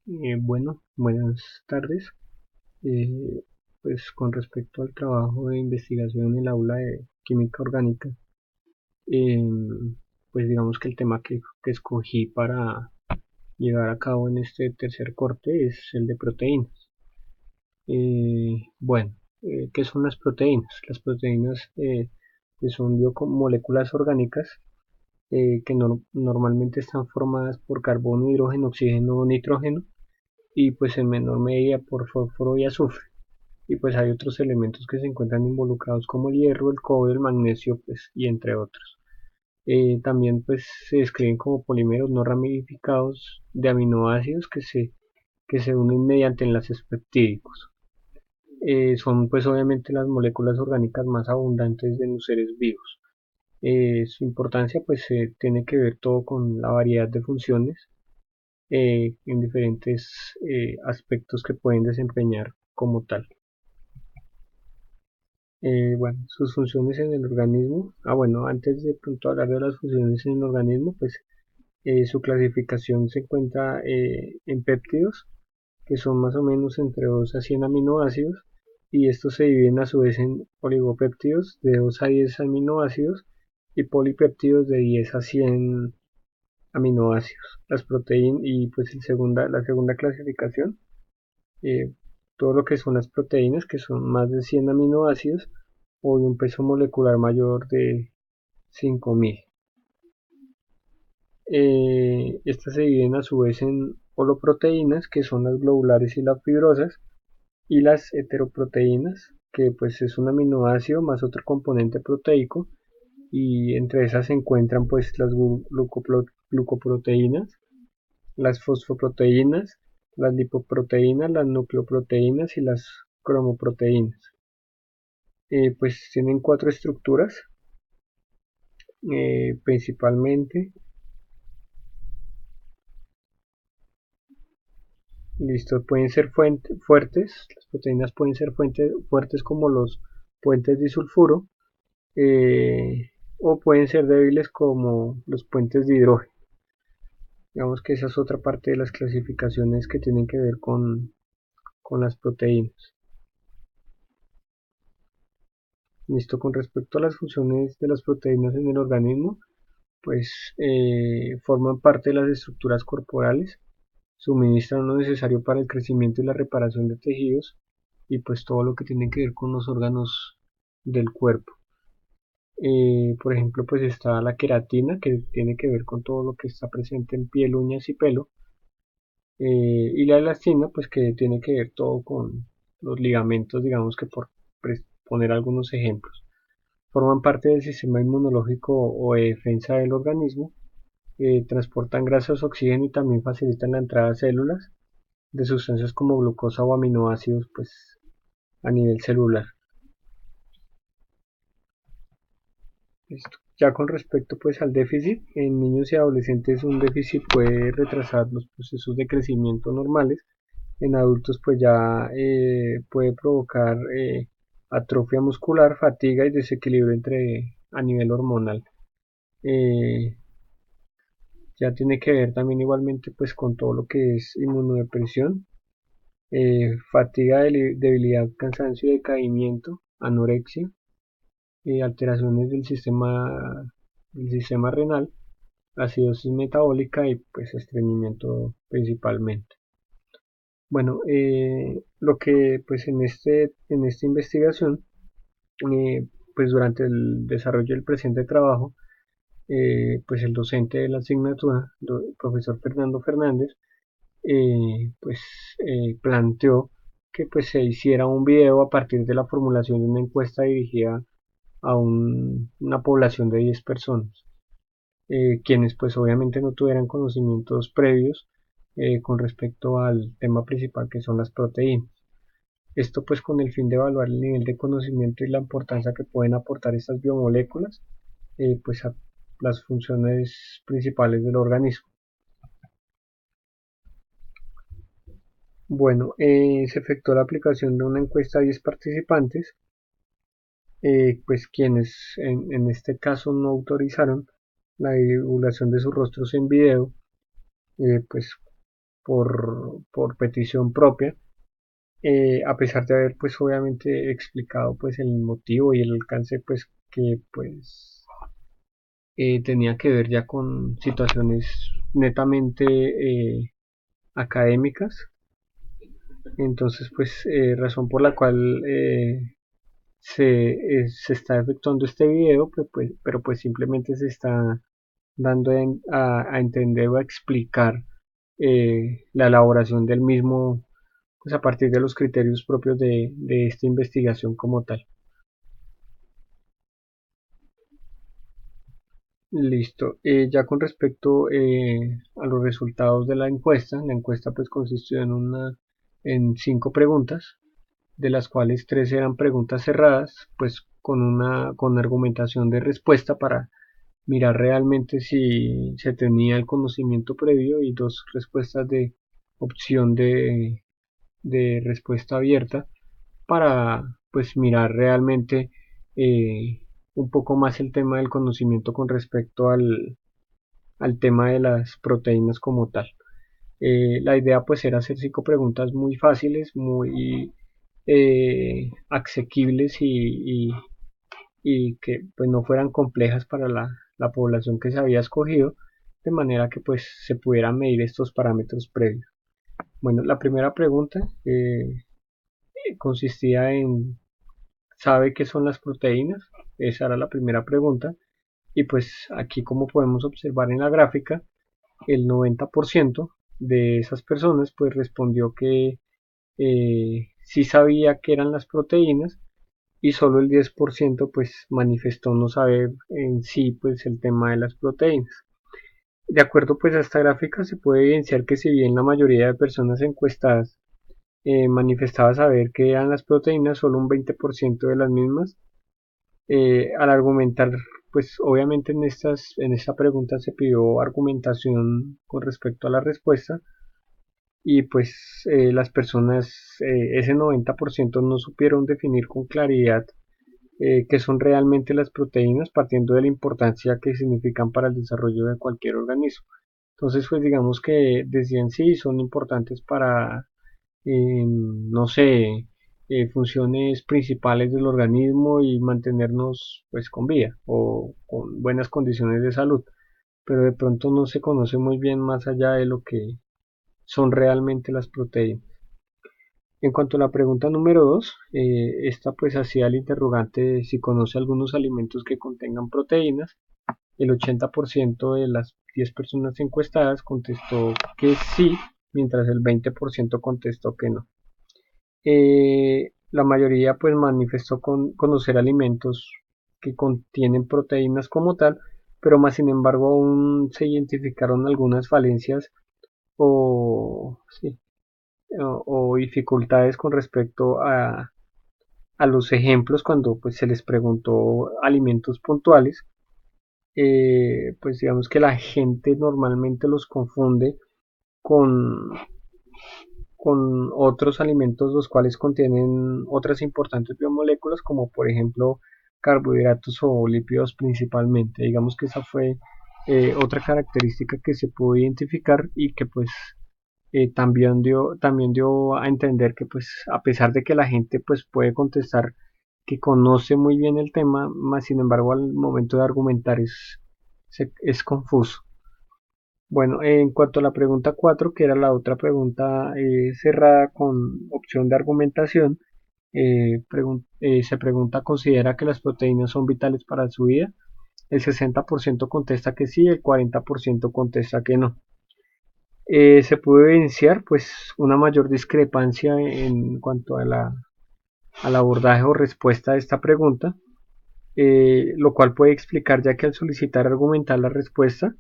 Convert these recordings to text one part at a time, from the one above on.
Bueno, buenas tardes. Eh, pues con respecto al trabajo de investigación en el aula de química orgánica, eh, pues digamos que el tema que escogí para llevar a cabo en este tercer corte es el de proteínas. Bueno, ¿qué son las proteínas? Las proteínas pues son biomoléculas orgánicas que normalmente están formadas por carbono, hidrógeno, oxígeno o nitrógeno y pues en menor medida por fósforo y azufre. Y pues hay otros elementos que se encuentran involucrados como el hierro, el cobre, el magnesio, pues y entre otros. También pues se describen como polímeros no ramificados de aminoácidos que se unen mediante enlaces peptídicos. Son pues obviamente las moléculas orgánicas más abundantes de los seres vivos. Su importancia pues tiene que ver todo con la variedad de funciones en diferentes aspectos que pueden desempeñar como tal. Bueno, sus funciones en el organismo. Bueno, antes de pronto hablar de las funciones en el organismo, pues su clasificación se encuentra en péptidos, que son más o menos entre 2 a 100 aminoácidos, y estos se dividen a su vez en oligopéptidos de 2 a 10 aminoácidos y polipéptidos de 10 a 100 aminoácidos. Las proteínas y pues la segunda clasificación, eh, todo lo que son las proteínas, que son más de 100 aminoácidos o de un peso molecular mayor de 5000. Estas se dividen a su vez en holoproteínas, que son las globulares y las fibrosas, y las heteroproteínas, que pues es un aminoácido más otro componente proteico, y entre esas se encuentran pues las glucoproteínas, las fosfoproteínas, las lipoproteínas, las nucleoproteínas y las cromoproteínas. Pues tienen cuatro estructuras principalmente. Listo, pueden ser fuertes, las proteínas pueden ser fuertes como los puentes disulfuro, eh, o pueden ser débiles como los puentes de hidrógeno. Digamos que esa es otra parte de las clasificaciones que tienen que ver con las proteínas. Listo, con respecto a las funciones de las proteínas en el organismo, pues forman parte de las estructuras corporales, suministran lo necesario para el crecimiento y la reparación de tejidos y pues todo lo que tiene que ver con los órganos del cuerpo. Por ejemplo, pues está la queratina, que tiene que ver con todo lo que está presente en piel, uñas y pelo, y la elastina, pues que tiene que ver todo con los ligamentos, digamos que por poner algunos ejemplos. Forman parte del sistema inmunológico o de defensa del organismo, transportan grasas, oxígeno y también facilitan la entrada a células de sustancias como glucosa o aminoácidos pues a nivel celular. Listo. Ya con respecto pues al déficit, en niños y adolescentes un déficit puede retrasar los procesos de crecimiento normales. En adultos pues ya puede provocar atrofia muscular, fatiga y desequilibrio a nivel hormonal. Eh, ya tiene que ver también igualmente pues con todo lo que es inmunodepresión, fatiga, debilidad, cansancio y decaimiento, anorexia, alteraciones del sistema renal, acidosis metabólica y pues estreñimiento principalmente. Bueno, lo que pues en esta investigación, pues durante el desarrollo del presente trabajo, pues el docente de la asignatura, el profesor Fernando Fernández, pues planteó que pues se hiciera un video a partir de la formulación de una encuesta dirigida a una población de 10 personas, quienes pues obviamente no tuvieran conocimientos previos con respecto al tema principal que son las proteínas. Esto pues con el fin de evaluar el nivel de conocimiento y la importancia que pueden aportar estas biomoléculas pues a las funciones principales del organismo. Bueno, se efectuó la aplicación de una encuesta a 10 participantes, pues quienes en este caso no autorizaron la divulgación de sus rostros en video, pues por petición propia, a pesar de haber pues obviamente explicado pues el motivo y el alcance pues que pues tenía que ver ya con situaciones netamente académicas. Entonces pues razón por la cual se está efectuando este video, pero pues simplemente se está dando a entender o a explicar la elaboración del mismo, pues a partir de los criterios propios de esta investigación como tal. Listo. Ya con respecto a los resultados de la encuesta pues consistió en 5 preguntas, de las cuales 3 eran preguntas cerradas, pues con argumentación de respuesta para mirar realmente si se tenía el conocimiento previo, y 2 respuestas de opción de respuesta abierta para pues mirar realmente un poco más el tema del conocimiento con respecto al tema de las proteínas como tal. La idea pues era hacer 5 preguntas muy fáciles, muy asequibles y que pues no fueran complejas para la población que se había escogido, de manera que pues se pudieran medir estos parámetros previos. Bueno, la primera pregunta consistía en: ¿sabe qué son las proteínas? Esa era la primera pregunta. Y pues aquí, como podemos observar en la gráfica, el 90% de esas personas pues respondió que sí sabía qué eran las proteínas, y solo el 10% pues manifestó no saber en sí pues el tema de las proteínas. De acuerdo pues a esta gráfica se puede evidenciar que si bien la mayoría de personas encuestadas manifestaba saber qué eran las proteínas, solo un 20% de las mismas, al argumentar, pues obviamente en esta pregunta se pidió argumentación con respecto a la respuesta, y pues las personas, ese 90% no supieron definir con claridad qué son realmente las proteínas, partiendo de la importancia que significan para el desarrollo de cualquier organismo. Entonces pues digamos que decían sí, son importantes para no sé, funciones principales del organismo y mantenernos pues con vida o con buenas condiciones de salud, pero de pronto no se conoce muy bien más allá de lo que son realmente las proteínas. En cuanto a la pregunta número 2, esta pues hacía el interrogante de si conoce algunos alimentos que contengan proteínas. El 80% de las 10 personas encuestadas contestó que sí, mientras el 20% contestó que no. La mayoría pues manifestó conocer alimentos que contienen proteínas como tal, pero más sin embargo aún se identificaron algunas falencias o, sí, o dificultades con respecto a los ejemplos cuando pues se les preguntó alimentos puntuales. Pues digamos que la gente normalmente los confunde con, con otros alimentos los cuales contienen otras importantes biomoléculas, como por ejemplo carbohidratos o lípidos principalmente. Digamos que esa fue otra característica que se pudo identificar, y que pues también dio a entender que pues a pesar de que la gente pues puede contestar que conoce muy bien el tema, más sin embargo al momento de argumentar es confuso. Bueno, en cuanto a la pregunta 4, que era la otra pregunta cerrada con opción de argumentación, se pregunta: ¿considera que las proteínas son vitales para su vida? El 60% contesta que sí, el 40% contesta que no. Se puede evidenciar pues una mayor discrepancia en cuanto al abordaje o respuesta a esta pregunta, lo cual puede explicar ya que al solicitar argumentar la respuesta,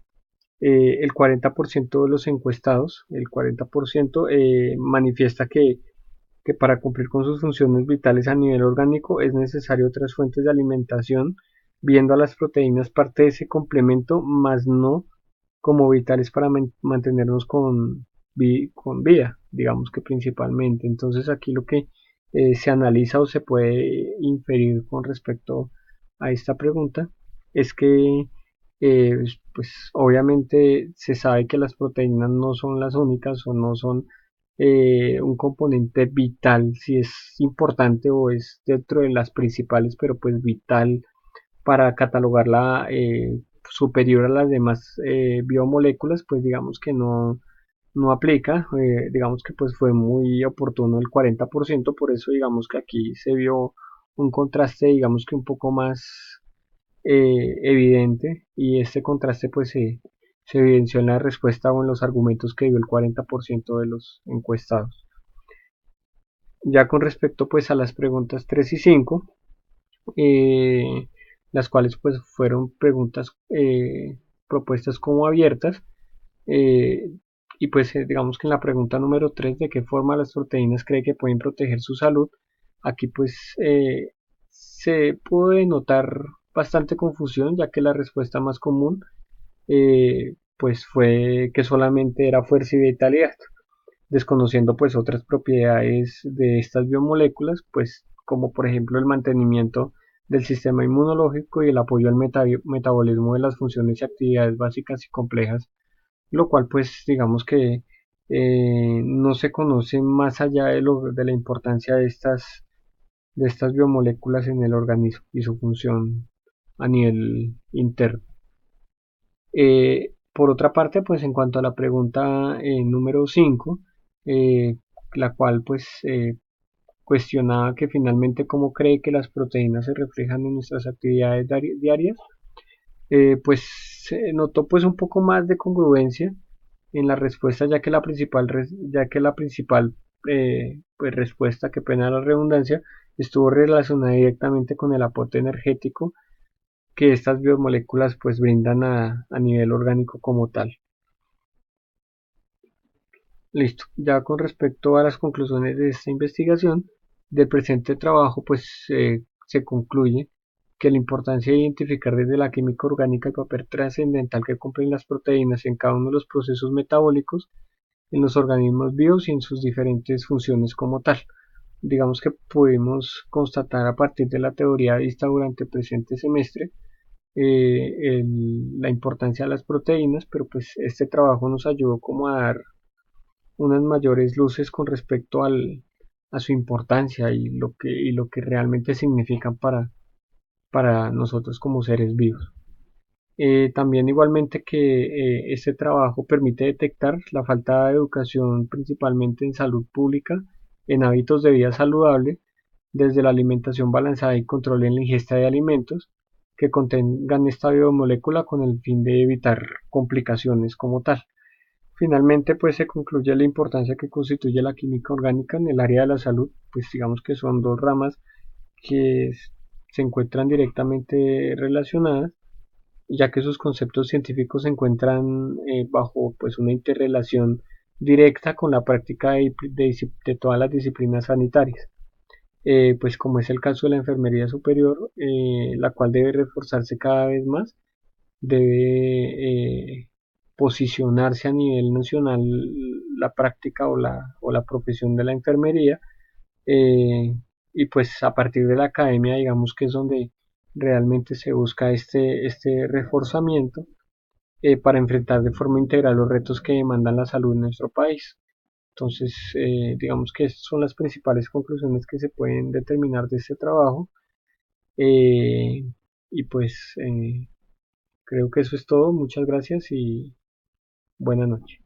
el 40% de los encuestados, el 40% manifiesta que para cumplir con sus funciones vitales a nivel orgánico es necesario otras fuentes de alimentación, viendo a las proteínas parte de ese complemento, más no como vitales para mantenernos con vida, digamos que principalmente. Entonces aquí lo que se analiza o se puede inferir con respecto a esta pregunta es que pues obviamente se sabe que las proteínas no son las únicas o no son un componente vital, si es importante o es dentro de las principales, pero pues vital para catalogarla superior a las demás biomoléculas, pues digamos que no aplica, digamos que pues fue muy oportuno el 40%, por eso digamos que aquí se vio un contraste digamos que un poco más evidente, y este contraste pues se evidenció en la respuesta o en los argumentos que dio el 40% de los encuestados. Ya con respecto pues a las preguntas 3 y 5, eh, las cuales pues fueron preguntas propuestas como abiertas, eh, y pues digamos que en la pregunta número 3, de qué forma las proteínas cree que pueden proteger su salud, aquí pues se puede notar bastante confusión, ya que la respuesta más común pues fue que solamente era fuerza y vitalidad, desconociendo pues otras propiedades de estas biomoléculas, pues como por ejemplo el mantenimiento del sistema inmunológico y el apoyo al metabolismo de las funciones y actividades básicas y complejas, lo cual pues digamos que no se conoce más allá de la importancia de estas biomoléculas en el organismo y su función a nivel interno. Por otra parte, pues en cuanto a la pregunta número 5, eh, la cual pues cuestionaba que finalmente cómo cree que las proteínas se reflejan en nuestras actividades diarias, pues se notó pues un poco más de congruencia en la respuesta, ya que la principal pues, respuesta, que pena la redundancia, estuvo relacionada directamente con el aporte energético que estas biomoléculas pues brindan a nivel orgánico como tal. Listo, ya con respecto a las conclusiones de esta investigación, del presente trabajo pues se concluye que la importancia de identificar desde la química orgánica el papel trascendental que cumplen las proteínas en cada uno de los procesos metabólicos en los organismos vivos y en sus diferentes funciones como tal. Digamos que pudimos constatar a partir de la teoría vista durante el presente semestre la importancia de las proteínas, pero pues este trabajo nos ayudó como a dar unas mayores luces con respecto a su importancia y lo que realmente significan para nosotros como seres vivos. También igualmente que este trabajo permite detectar la falta de educación principalmente en salud pública, en hábitos de vida saludable, desde la alimentación balanceada y control en la ingesta de alimentos que contengan esta biomolécula con el fin de evitar complicaciones como tal. Finalmente, pues se concluye la importancia que constituye la química orgánica en el área de la salud, pues digamos que son dos ramas que se encuentran directamente relacionadas, ya que sus conceptos científicos se encuentran bajo pues una interrelación directa con la práctica de todas las disciplinas sanitarias, pues como es el caso de la enfermería superior, la cual debe reforzarse cada vez más, debe posicionarse a nivel nacional la práctica o la profesión de la enfermería, eh, y pues a partir de la academia digamos que es donde realmente se busca este reforzamiento para enfrentar de forma integral los retos que demandan la salud en nuestro país. Entonces, digamos que estas son las principales conclusiones que se pueden determinar de este trabajo, eh, y pues creo que eso es todo. Muchas gracias y buena noche.